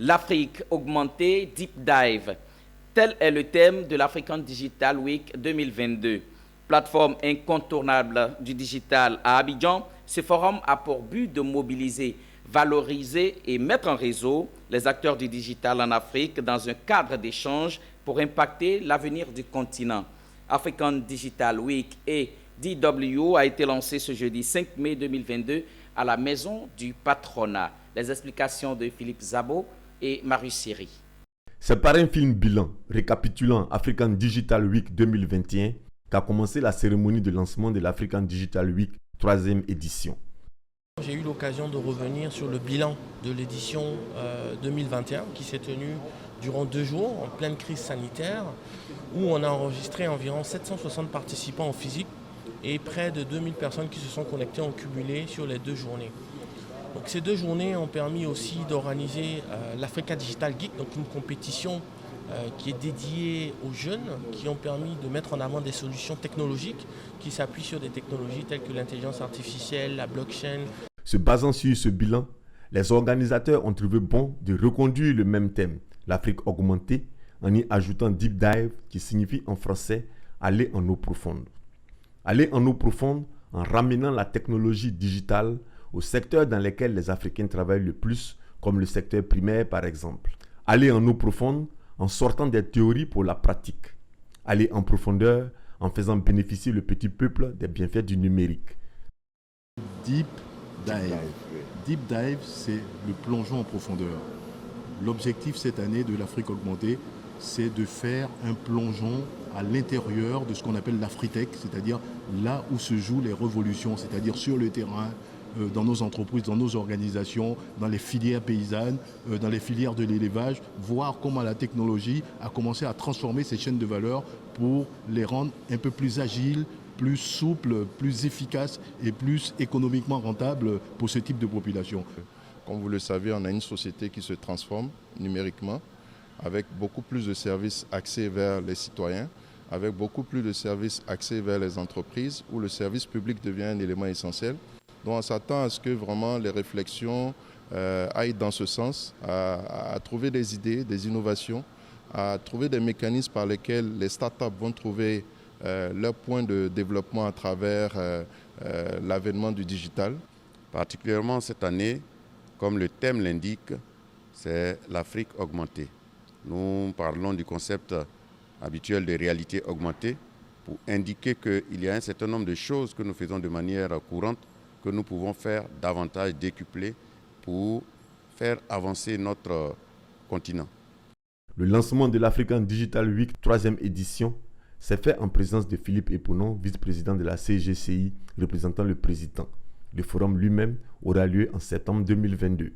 L'Afrique augmentée, Deep Dive. Tel est le thème de l'African Digital Week 2022. Plateforme incontournable du digital à Abidjan, ce forum a pour but de mobiliser, valoriser et mettre en réseau les acteurs du digital en Afrique dans un cadre d'échange pour impacter l'avenir du continent. African Digital Week et DW a été lancé ce jeudi 5 mai 2022 à la Maison du Patronat. Les explications de Philippe Zabo et Marius Siri. C'est par un film bilan récapitulant African Digital Week 2021 qu'a commencé la cérémonie de lancement de l'African Digital Week 3e édition. J'ai eu l'occasion de revenir sur le bilan de l'édition 2021 qui s'est tenue durant 2 jours en pleine crise sanitaire où on a enregistré environ 760 participants en physique et près de 2000 personnes qui se sont connectées en cumulé sur les 2 journées. Donc ces 2 journées ont permis aussi d'organiser l'Africa Digital Geek, donc une compétition qui est dédiée aux jeunes, qui ont permis de mettre en avant des solutions technologiques qui s'appuient sur des technologies telles que l'intelligence artificielle, la blockchain. Se basant sur ce bilan, les organisateurs ont trouvé bon de reconduire le même thème, l'Afrique augmentée, en y ajoutant Deep Dive, qui signifie en français « aller en eau profonde ». Aller en eau profonde en ramenant la technologie digitale aux secteurs dans lesquels les Africains travaillent le plus, comme le secteur primaire par exemple. Aller en eau profonde en sortant des théories pour la pratique. Aller en profondeur en faisant bénéficier le petit peuple des bienfaits du numérique. Deep Dive. Deep Dive, c'est le plongeon en profondeur. L'objectif cette année de l'Afrique augmentée, c'est de faire un plongeon à l'intérieur de ce qu'on appelle l'Afritech, c'est-à-dire là où se jouent les révolutions, c'est-à-dire sur le terrain, dans nos entreprises, dans nos organisations, dans les filières paysannes, dans les filières de l'élevage, voir comment la technologie a commencé à transformer ces chaînes de valeur pour les rendre un peu plus agiles, plus souples, plus efficaces et plus économiquement rentables pour ce type de population. Comme vous le savez, on a une société qui se transforme numériquement, avec beaucoup plus de services axés vers les citoyens, avec beaucoup plus de services axés vers les entreprises, où le service public devient un élément essentiel. Donc on s'attend à ce que vraiment les réflexions aillent dans ce sens, à trouver des idées, des innovations, à trouver des mécanismes par lesquels les startups vont trouver leur point de développement à travers l'avènement du digital. Particulièrement cette année, comme le thème l'indique, c'est l'Afrique augmentée. Nous parlons du concept habituel de réalité augmentée pour indiquer qu'il y a un certain nombre de choses que nous faisons de manière courante que nous pouvons faire davantage décupler pour faire avancer notre continent. Le lancement de l'African Digital Week 3e édition s'est fait en présence de Philippe Epounon, vice-président de la CGCI, représentant le président. Le forum lui-même aura lieu en septembre 2022.